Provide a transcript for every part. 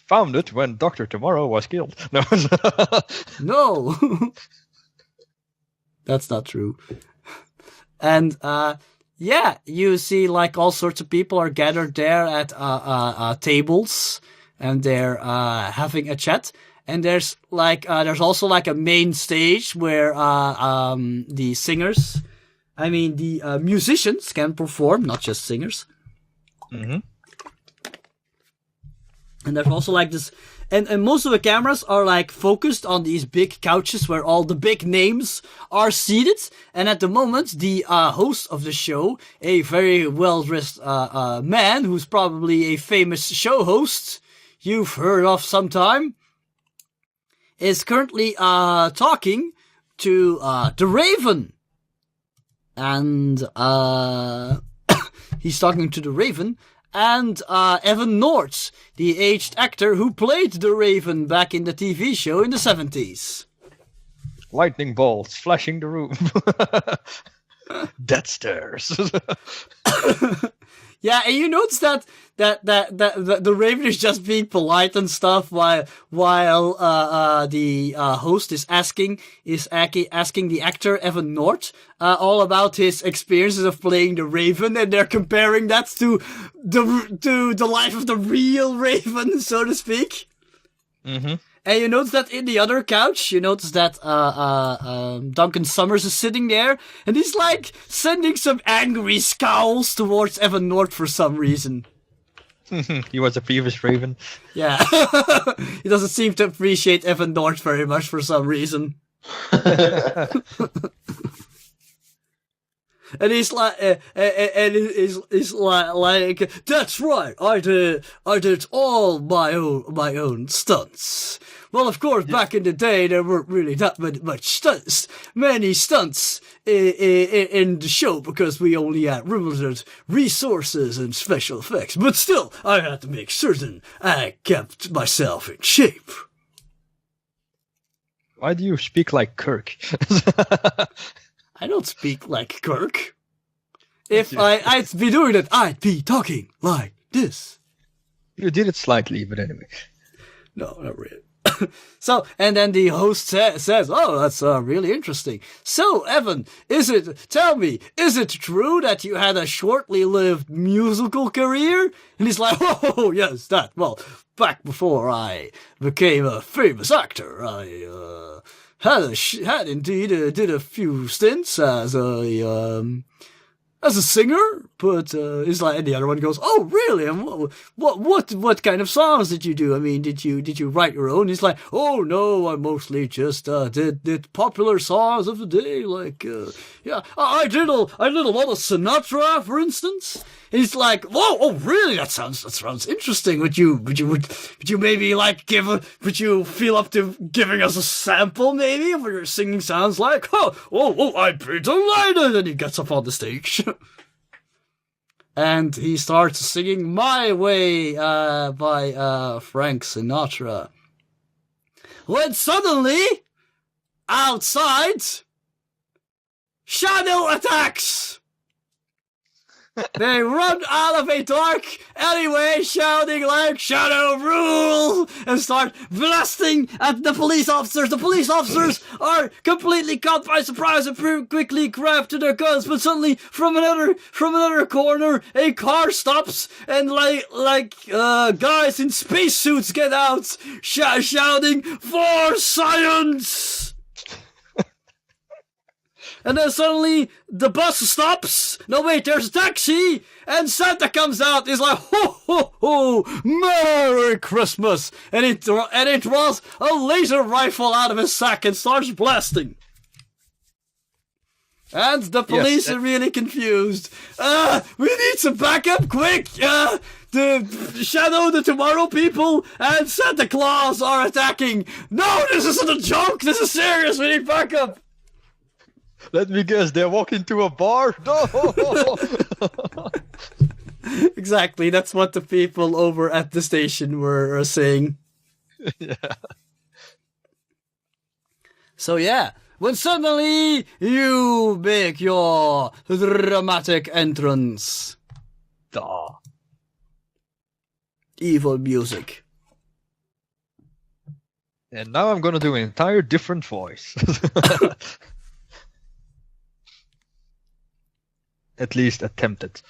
found it when Dr. Tomorrow was killed. No. No. That's not true. And, you see like all sorts of people are gathered there at tables, and they're having a chat. And there's also like a main stage where the musicians can perform, not just singers. Mm-hmm. And there's also like this, and most of the cameras are like focused on these big couches where all the big names are seated. And at the moment, the host of the show, a very well-dressed man who's probably a famous show host you've heard of sometime, is currently talking to the Raven. And he's talking to the Raven and Evan North, the aged actor who played the Raven back in the TV show in the 70s. Lightning bolts flashing the room. Death stares. Yeah, and you notice that the Raven is just being polite and stuff while the host is asking the actor Evan North all about his experiences of playing the Raven, and they're comparing that to the life of the real Raven, so to speak. Mm-hmm. And you notice that in the other couch, you notice that Duncan Summers is sitting there, and he's like sending some angry scowls towards Evan North for some reason. He was a previous Raven. Yeah. He doesn't seem to appreciate Evan North very much for some reason. And he's like, he's like, that's right, I did all my own stunts. Well, of course, back in the day, there weren't really that many stunts in the show, because we only had limited resources and special effects. But still, I had to make certain I kept myself in shape. Why do you speak like Kirk? I don't speak like Kirk. If I'd be doing it, I'd be talking like this. You did it slightly, but anyway. No, not really. So, and then the host says, oh, that's really interesting. So, Evan, tell me, is it true that you had a shortly lived musical career? And he's like, oh, yes, well, back before I became a famous actor, I had indeed did a few stints as a singer, but it's like, and the other one goes, oh really? And what kind of songs did you do? I mean, did you write your own? He's like, oh no, I mostly just did popular songs of the day, like I did a lot of Sinatra, for instance. And he's like, whoa, oh really? That sounds interesting. Would you maybe like would you feel up to giving us a sample maybe of what your singing sounds like? Oh, I'd be delighted. And he gets up on the stage. And he starts singing My Way by Frank Sinatra. When suddenly, outside, shadow attacks! They run out of a dark alleyway shouting like "Shadow rule!" and start blasting at the police officers. The police officers are completely caught by surprise and quickly grab to their guns, but suddenly from another corner a car stops and guys in spacesuits get out shouting "For science!" And then suddenly, the bus stops. No, wait, there's a taxi. And Santa comes out. He's like, ho, ho, ho, Merry Christmas. And he draws a laser rifle out of his sack and starts blasting. And the police are really confused. We need some backup, quick. The Shadow, the Tomorrow people, and Santa Claus are attacking. No, this isn't a joke. This is serious. We need backup. Let me guess, they're walking to a bar? No! Exactly, that's what the people over at the station were saying. Yeah. So yeah, when suddenly you make your dramatic entrance. Duh. Evil music. And now I'm gonna do an entire different voice. At least attempt it.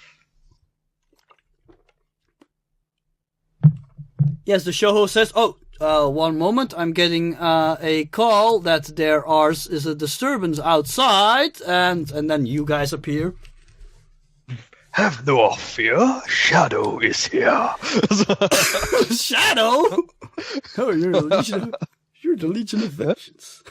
Yes, the show host says, one moment, I'm getting a call that there is a disturbance outside, and then you guys appear. Have no fear, Shadow is here. Shadow? Oh, you're the Legion of Vengeance.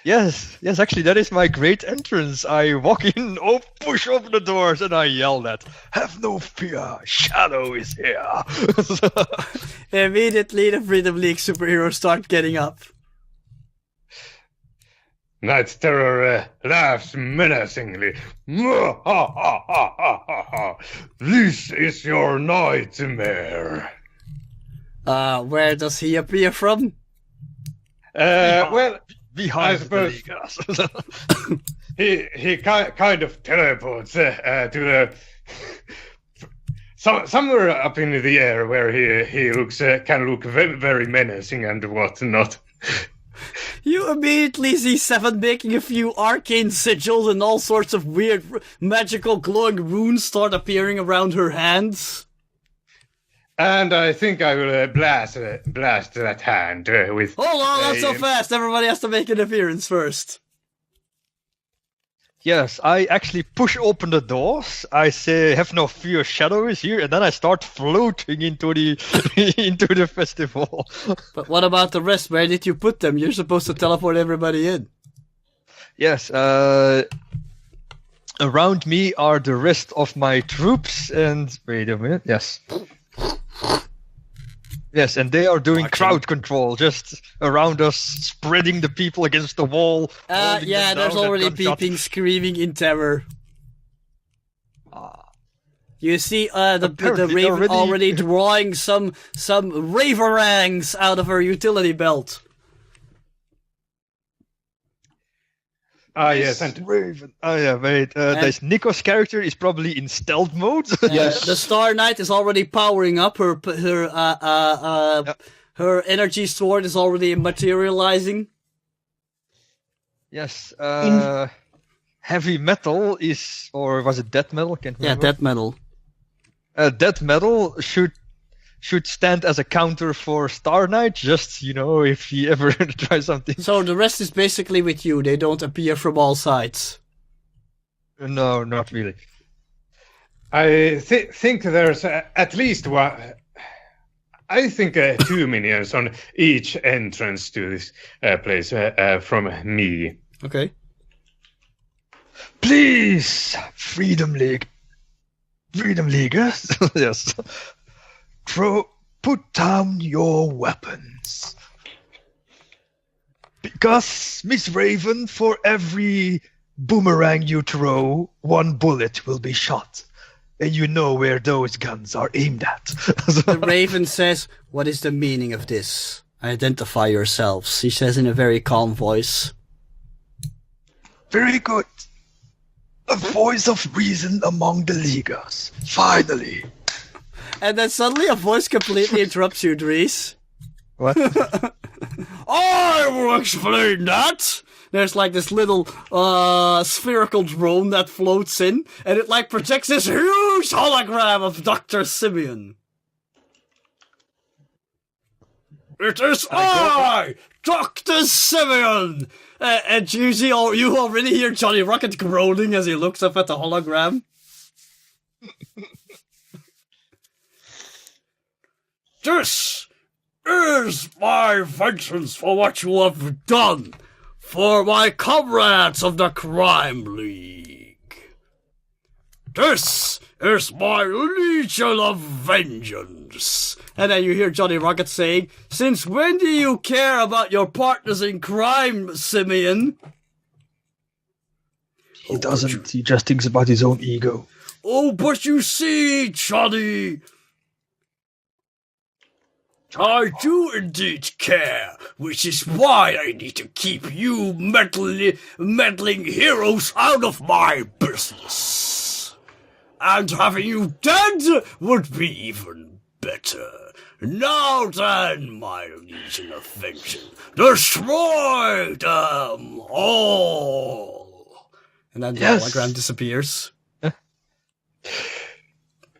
Yes, actually, that is my great entrance. I walk in, push open the doors, and I yell that, have no fear, Shadow is here. Immediately, the Freedom League superheroes start getting up. Night Terror laughs menacingly. This is your nightmare. Where does he appear from? Well, Behind I suppose he kind of teleports to the somewhere up in the air where he looks can look very, very menacing and whatnot. You immediately see Seven making a few arcane sigils and all sorts of weird magical glowing runes start appearing around her hands. And I think I will blast that hand with... Hold on, not so fast. Everybody has to make an appearance first. Yes, I actually push open the doors. I say, have no fear, Shadow is here. And then I start floating into the into the festival. But what about the rest? Where did you put them? You're supposed to teleport everybody in. Yes, around me are the rest of my troops. And wait a minute, yes. Yes, and they are doing crowd control, just around us, spreading the people against the wall. Yeah, there's already peeping, screaming in terror. You see the Raven already drawing some Raverangs out of her utility belt. Yes, and Raven. Oh yeah, wait. This Nico's character is probably in stealth mode. Yes, the Star Knight is already powering up. Her energy sword is already materializing. Yes. Heavy metal is, or was it death metal? Can't remember. Yeah, death metal. Death metal should stand as a counter for Star Knight, just, if he ever tries something. So the rest is basically with you, they don't appear from all sides. No, not really. I think there's at least one... I think 2 minions on each entrance to this place from me. Okay. Please, Freedom Leaguers, yes. Put down your weapons. Because, Miss Raven, for every boomerang you throw, 1 bullet will be shot. And you know where those guns are aimed at. The Raven says, what is the meaning of this? Identify yourselves, she says in a very calm voice. Very good. A voice of reason among the Leaguers. Finally. And then suddenly a voice completely interrupts you, Dries. What? I will explain that! There's like this little spherical drone that floats in, and it like projects this huge hologram of Dr. Simeon. It is I, Dr. Simeon! And you already hear Johnny Rocket groaning as he looks up at the hologram. This is my vengeance for what you have done for my comrades of the Crime League. This is my Legion of Vengeance. And then you hear Johnny Rocket saying, since when do you care about your partners in crime, Simeon? He doesn't. He just thinks about his own ego. Oh, but you see, Johnny, I do indeed care, which is why I need to keep you meddling heroes out of my business. And having you dead would be even better. Now then, my Legion of Vengeance, destroy them all! And then the hologram disappears.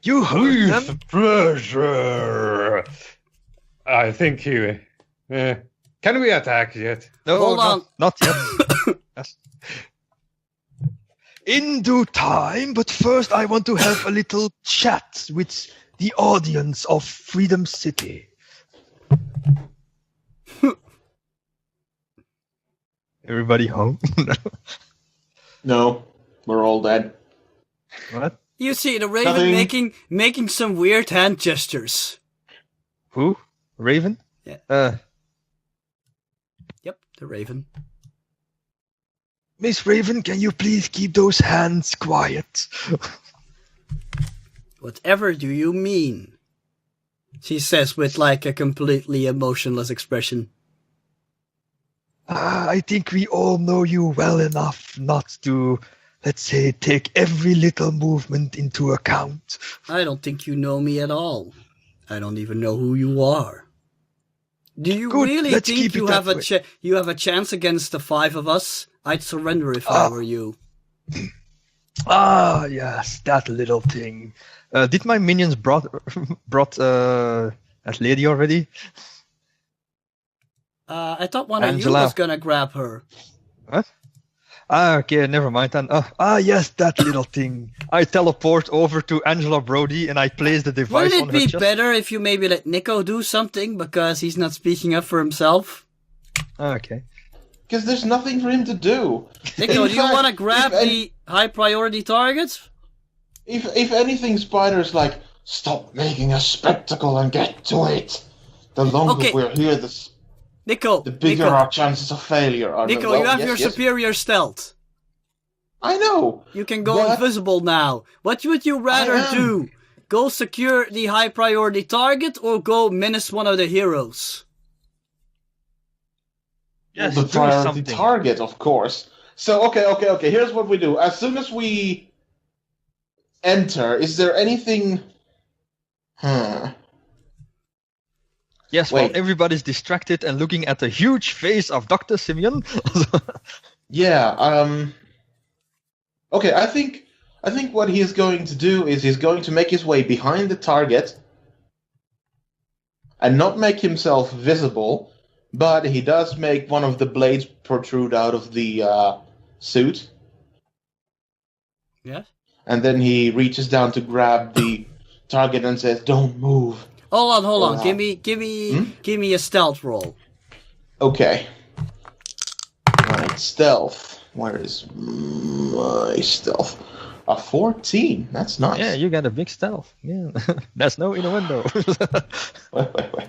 You heard them? With pleasure. I think you... can we attack yet? No, Hold on. not yet. Yes. In due time, but first I want to have a little chat with the audience of Freedom City. Everybody home? No, we're all dead. What? You see the Raven making some weird hand gestures. Who? Raven? Yeah. Yep, the Raven. Miss Raven, can you please keep those hands quiet? Whatever do you mean? She says with like a completely emotionless expression. I think we all know you well enough not to, let's say, take every little movement into account. I don't think you know me at all. I don't even know who you are. Do you Good, really let's think keep you it have that you have a chance against the 5 of us? I'd surrender if I were you. Ah, yes, that little thing. Did my minions brought that lady already? I thought one of you Angela. was gonna grab her. What? Okay, never mind then. Yes, that little thing. I teleport over to Angela Brody and I place the device Wouldn't on it her be chest. better if you maybe let Nico do something because he's not speaking up for himself? Okay. Because there's nothing for him to do. Nico, In do you fact, want to grab if the high priority targets? If anything, Spider's like, stop making a spectacle and get to it. The longer Okay. we're here, Nico, the bigger Nico, our chances of failure are. Nico, Well, you have yes, your yes. superior stealth. I know. You can go But- invisible now. What would you rather I am. do? Go secure the high priority target or go menace one of the heroes? Yes, The do priority something. target, of course. So, okay. Here's what we do. As soon as we enter, is there anything... Yes, while Wait. everybody's distracted and looking at the huge face of Dr. Simeon. Yeah, okay, I think what he's going to do is he's going to make his way behind the target and not make himself visible, but he does make one of the blades protrude out of the suit, Yeah. and then he reaches down to grab the target and says, "Don't move." Hold on. Wow. Give me a stealth roll. Okay. Right, stealth. Where is my stealth? A 14. That's nice. Yeah, you got a big stealth. Yeah, there's no inner window. Wait.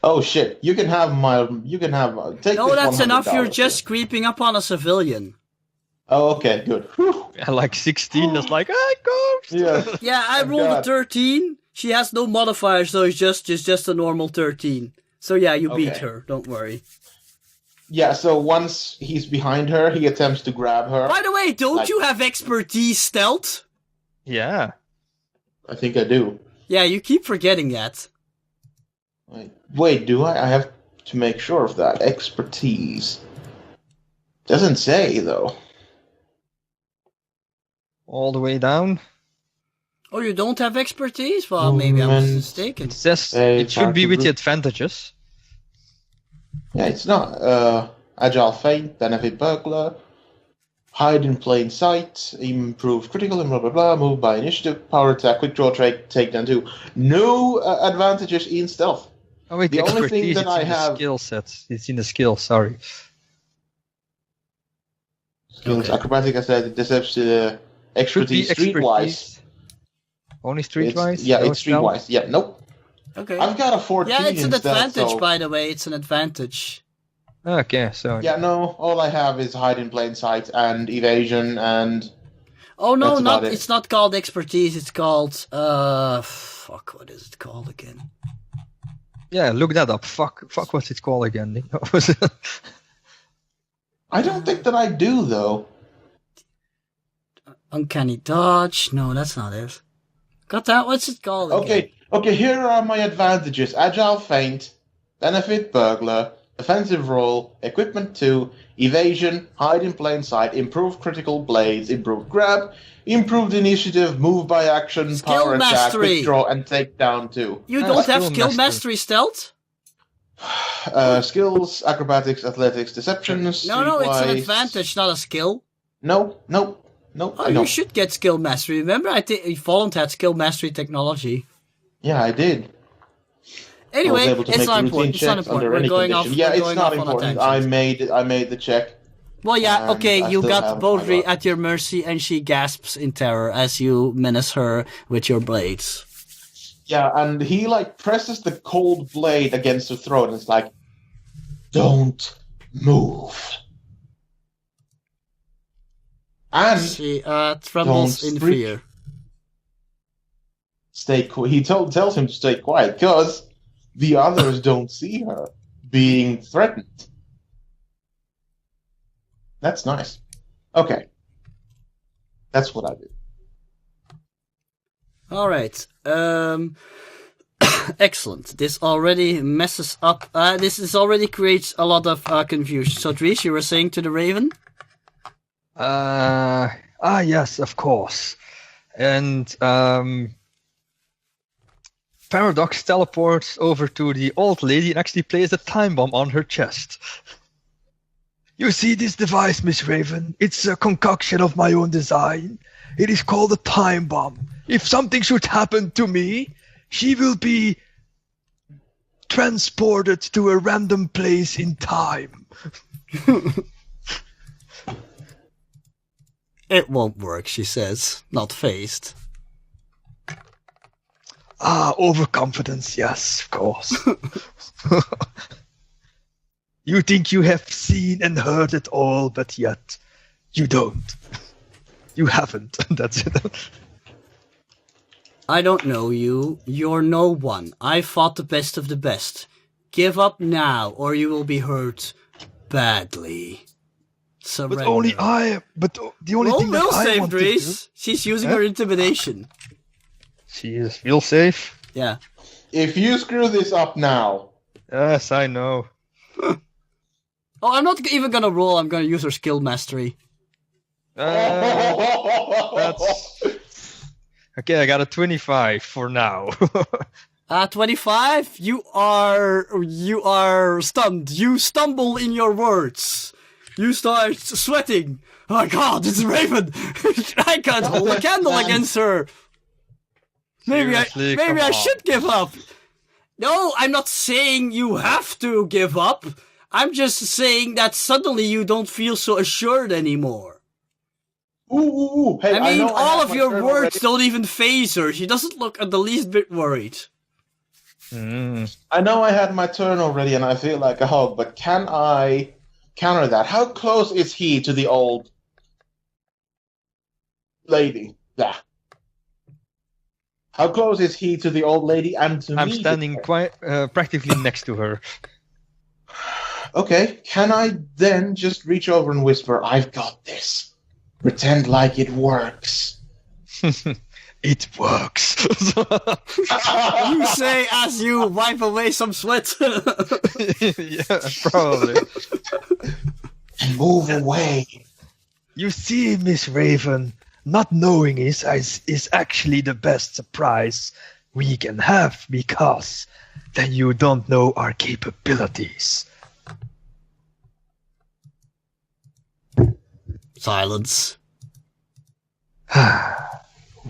Oh shit! You can have my. You can have. Take No, this that's enough. You're $100 just creeping up on a civilian. Oh, okay, good. Whew. Yeah, like 16, that's like, ghost! Yeah. Yeah, I Oh, rolled God. a 13. She has no modifier, so it's just a normal 13. So yeah, you beat Okay. her. Don't worry. Yeah. So once he's behind her, he attempts to grab her. By the way, don't Like- you have expertise stealth? Yeah. I think I do. Yeah, you keep forgetting that. Wait, do I? I have to make sure of that. Expertise. Doesn't say though. All the way down. Oh, you don't have expertise? Well, maybe I was Movement. mistaken. It says Hey, it should be with the group. advantages. Yeah, it's not. Agile feint, benefit burglar, hide in plain sight, improve critical and blah blah blah, move by initiative, power attack, quick draw, take down 2. No advantages in stealth. Oh wait, The only thing expertise, that it's I in have- the skill sets. It's in the skill, sorry. Skills, Okay. acrobatic, I said, deception, Should be expertise, streetwise. expertise. Only streetwise? Yeah, No it's stealth? streetwise. Yeah, nope. Okay. I've got a 14 Yeah, it's an in stealth, advantage, so- by the way. It's an advantage. Okay, so Yeah, no, all I have is hide in plain sight and evasion and... Oh no, That's about it. it's not called expertise. It's called fuck. What is it called again? yeah, look that up. Fuck, what's it called again? I don't think that I do, though. Uncanny dodge. No, that's not it. Got that? What's it called? Again? Okay, here are my advantages. Agile feint, benefit burglar, defensive roll, equipment 2, evasion, hide in plain sight, improved critical blades, improved grab, improved initiative, move by action, Skill power attack, mastery. quick draw, and take down 2. You don't have skill skill mastery. mastery stealth? Skills, acrobatics, athletics, deceptions. No, it's an streetwise. advantage, not a skill. No, Oh, I you don't. should get skill mastery. Remember, I think Volant had skill mastery technology. Yeah, I did. Anyway, I was able to it's make not routine important. It's not checks important. under We're any going off. condition. Yeah, we're it's going not off on a important. tangent. I made the check. Well, yeah, and okay, I you still got haven't Baudry found out. at your mercy, and she gasps in terror as you menace her with your blades. Yeah, and he like presses the cold blade against her throat, and it's like, "Don't move." And She trembles Don't in freak. fear. stay. He tells him to stay quiet because the others don't see her being threatened. That's nice. Okay, that's what I do. All right. Excellent. This already messes up. This already creates a lot of confusion. So, Dries, you were saying to the Raven? Yes, of course. And Paradox teleports over to the old lady and actually plays a time bomb on her chest. You see this device, Miss Raven? It's a concoction of my own design. It is called a time bomb. If something should happen to me, she will be transported to a random place in time. It won't work, she says, not phased. Overconfidence, yes, of course. You think you have seen and heard it all, but yet you don't. You haven't. That's it. I don't know you. You're no one. I fought the best of the best. Give up now, or you will be hurt badly. Surrender. But only I. But the only Roll thing that will I save, want to do. Dries. She's using her intimidation. She is real safe. Yeah. If you screw this up now, Yes, I know. Oh, I'm not even gonna roll. I'm gonna use her skill mastery. That's okay. I got a 25 for now. 25. You are stunned. You stumble in your words. You start sweating. Oh my God, it's Raven. I can't hold a candle against her. Maybe Seriously, I come on. should give up. No, I'm not saying you have to give up. I'm just saying that suddenly you don't feel so assured anymore. ooh. Hey, I mean, know I all have of my your turn words already. don't even faze her. She doesn't look the least bit worried. I know I had my turn already, and I feel like a hog. But can I counter that? How close is he to the old lady? Yeah. How close is he to the old lady and to I'm me? standing quite practically next to her. Okay, can I then just reach over and whisper, "I've got this. Pretend like it works." It works. You say as you wipe away some sweat. Yeah, probably. And move away. You see, Miss Raven, not knowing is actually the best surprise we can have, because then you don't know our capabilities. Silence.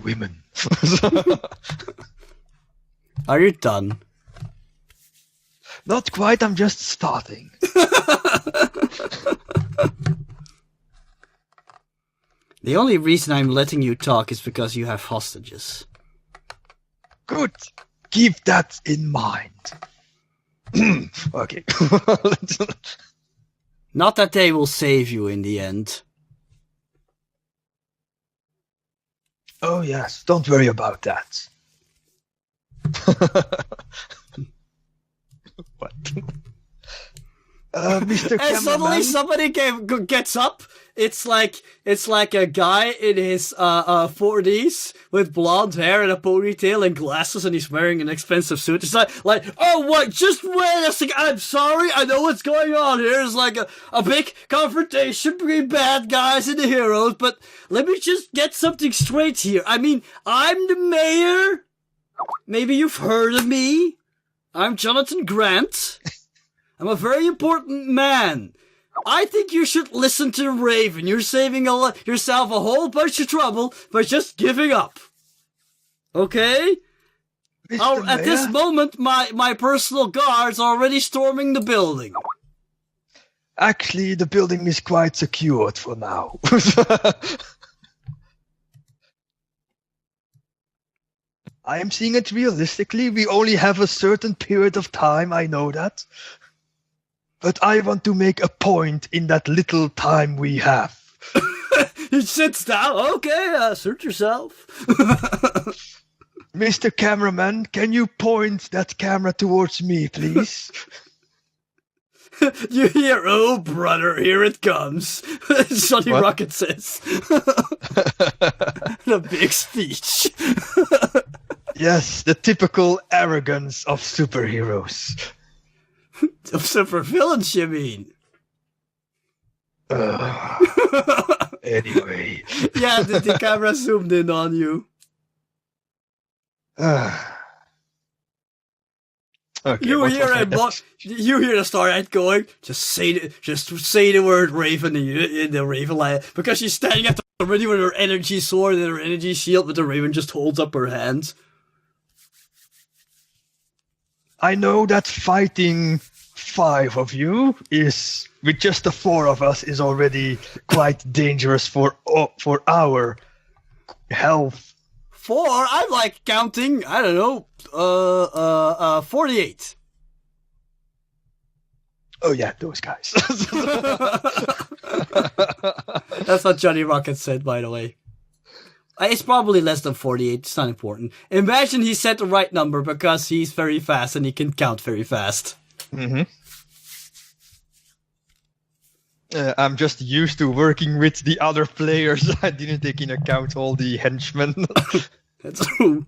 Women. Are you done? Not quite, I'm just starting. The only reason I'm letting you talk is because you have hostages. Good. Keep that in mind. Okay. Not that they will save you in the end. Oh yes, don't worry about that. What? Mr. And suddenly Cameraman? somebody gets up it's like a guy in his 40s with blonde hair and a ponytail and glasses, and he's wearing an expensive suit. It's like, oh, what? Just wait a second. I'm sorry. I know what's going on here. It's like a big confrontation between bad guys and the heroes, but let me just get something straight here. I mean, I'm the mayor. Maybe you've heard of me. I'm Jonathan Grant. I'm a very important man. I think you should listen to Raven. You're saving yourself a whole bunch of trouble by just giving up. Okay? At this moment, my personal guards are already storming the building. Actually, the building is quite secured for now. I am seeing it realistically. We only have a certain period of time, I know that. But I want to make a point in that little time we have. He sits down. Okay, suit yourself. Mr. Cameraman, can you point that camera towards me, please? You hear, oh brother, here it comes. Johnny Rocket says. A big speech. Yes, the typical arrogance of superheroes. Of supervillains, you mean? Anyway. Yeah, the camera zoomed in on you. Okay, You hear the starlight going. Just say the word Raven in the Raven line, because she's standing at the ready with her energy sword and her energy shield, but the Raven just holds up her hand. I know that fighting 5 of you is, with just the 4 of us, is already quite dangerous for our health. 4? I'm like counting, I don't know, 48. Oh yeah, those guys. That's what Johnny Rocket said, by the way. It's probably less than 48. It's not important. Imagine he said the right number because he's very fast and he can count very fast. Mm-hmm. I'm just used to working with the other players. I didn't take into account all the henchmen. That's true.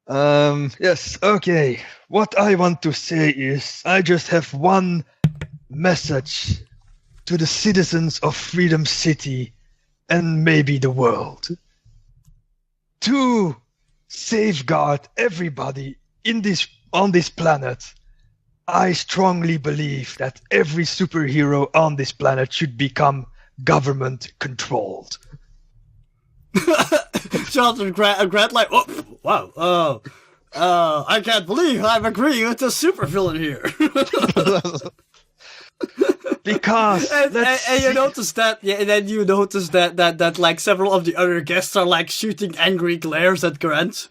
Yes, okay. What I want to say is, I just have one message to the citizens of Freedom City and maybe the world. To safeguard everybody on this planet, I strongly believe that every superhero on this planet should become government controlled. Jonathan Grant like, oh, wow, I can't believe I'm agreeing with the supervillain here. Because and you notice that, yeah, and then you notice that like several of the other guests are like shooting angry glares at Grant.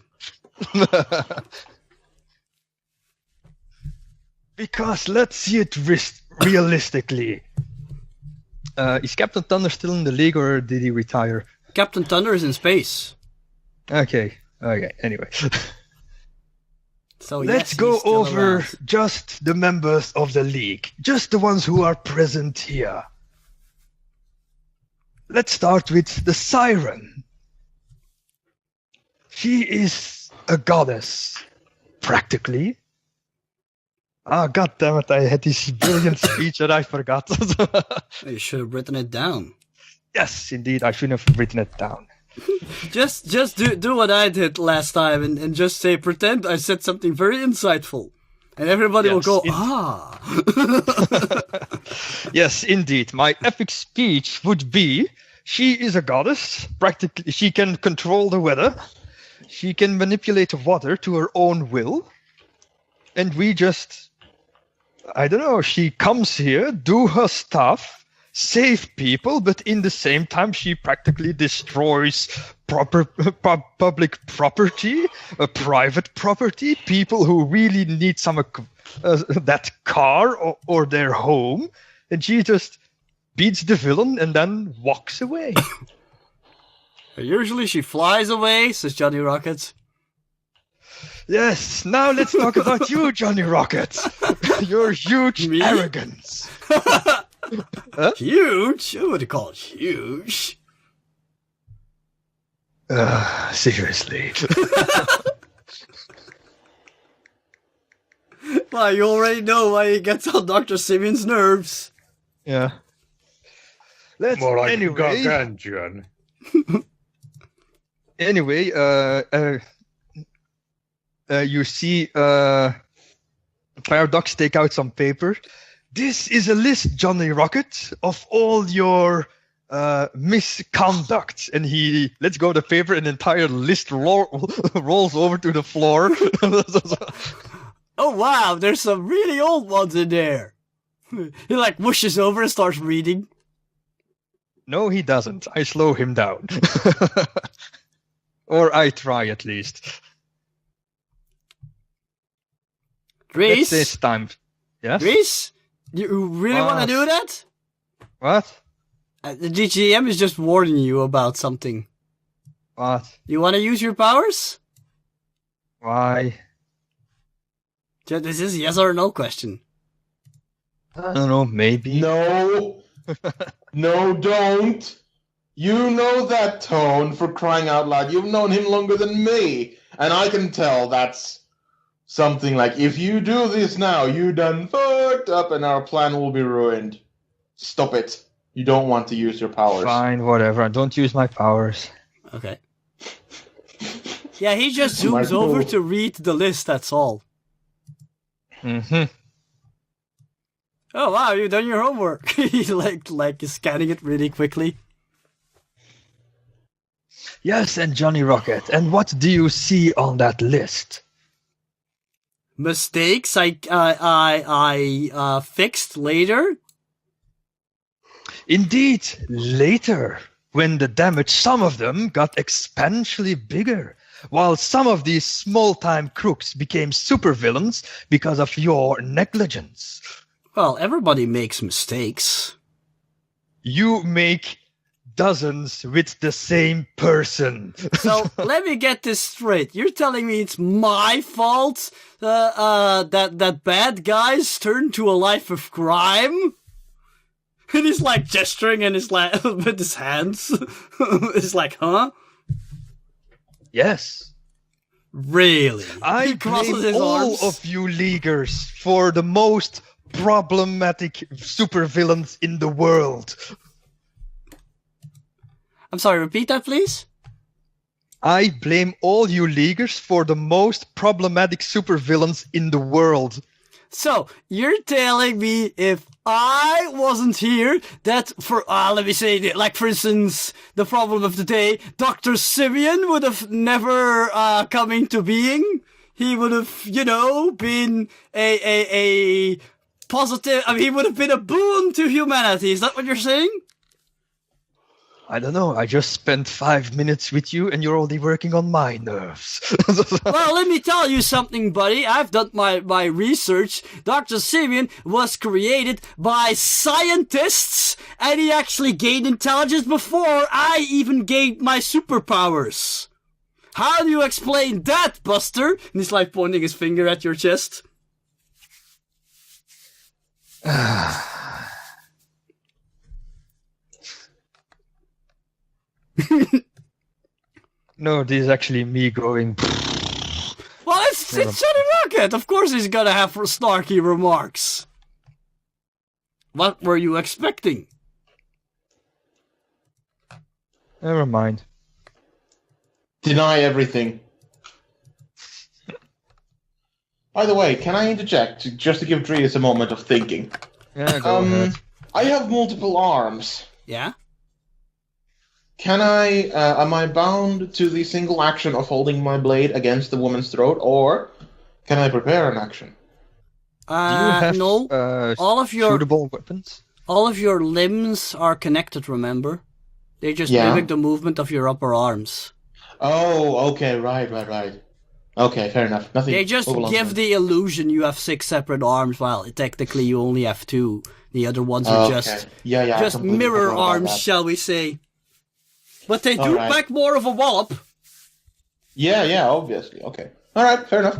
Because let's see it realistically. Is Captain Thunder still in the league, or did he retire? Captain Thunder is in space. Okay, anyway. So let's yes, go over around. just the members of the league. Just the ones who are present here. Let's start with the Siren. She is a goddess, practically. Ah, goddammit, I had this brilliant speech that I forgot. You should have written it down. Yes, indeed, I should have written it down. Just do what I did last time and just say, pretend I said something very insightful. And everybody will go, ah. Yes, indeed. My epic speech would be, she is a goddess. Practically, she can control the weather. She can manipulate water to her own will. And we just, I don't know, she comes here, do her stuff, save people, but in the same time she practically destroys public property, private property, people who really need some that car or their home, and she just beats the villain and then walks away. Usually she flies away, says Johnny Rocket. Yes, now let's talk about you, Johnny Rocket. Your huge arrogance. Huge? Who would call it huge? Seriously. Well, you already know why he gets on Dr. Simeon's nerves. Yeah. Let's More like anyway. gargantuan. Anyway, you see Paradox take out some paper. This is a list, Johnny Rocket, of all your misconduct. And he lets go of the paper, and the entire list rolls over to the floor. Oh wow, there's some really old ones in there. He like whooshes over and starts reading. No, he doesn't. I slow him down. Or I try, at least. Let's say it's Reese? time. Yes? Reese? You really want to What? do that? What? The DGM is just warning you about something. What? You want to use your powers? Why? This is a yes or no question. I don't know, maybe. No. No, don't. You know that tone, for crying out loud. You've known him longer than me. And I can tell that's something like, if you do this now, you done fucked up and our plan will be ruined. Stop it. You don't want to use your powers. Fine, whatever. I don't use my powers. Okay. Yeah, he just zooms Michael. over to read the list, that's all. Mm-hmm. Oh wow, you've done your homework. He's like scanning it really quickly. Yes, and Johnny Rocket. And what do you see on that list? Mistakes I fixed later. Indeed, later, when the damage, some of them got exponentially bigger, while some of these small-time crooks became supervillains because of your negligence. Well, everybody makes mistakes. You make dozens with the same person. So let me get this straight. You're telling me it's my fault that bad guys turn to a life of crime? And he's like gesturing and his with his hands. It's like, huh? Yes. Really? I He crosses blame his all arms. of you leaguers for the most problematic supervillains in the world. I'm sorry, repeat that, please? I blame all you leaguers for the most problematic supervillains in the world. So, you're telling me if I wasn't here, that for, let me say, like for instance, the problem of the day, Dr. Simeon would have never come into being? He would have, been a positive, he would have been a boon to humanity. Is that what you're saying? I don't know, I just spent 5 minutes with you and you're already working on my nerves. Well, let me tell you something, buddy. I've done my research. Dr. Simeon was created by scientists, and he actually gained intelligence before I even gained my superpowers. How do you explain that, Buster? And he's like pointing his finger at your chest. No, this is actually me going... Well, it's Johnny Rocket. Of course he's gonna have snarky remarks. What were you expecting? Never mind. Deny everything. By the way, can I interject just to give Drius a moment of thinking? Yeah, go ahead. I have multiple arms. Yeah? Can I, am I bound to the single action of holding my blade against the woman's throat, or can I prepare an action? Do you have No. All of your suitable weapons? All of your limbs are connected, remember? They just mimic the movement of your upper arms. Oh, okay, right. Okay, fair enough. Nothing. They just give the illusion you have 6 separate arms, while technically you only have 2. The other ones are just mirror arms, shall we say. But they do pack more of a wallop. Yeah, obviously. Okay. Alright, fair enough.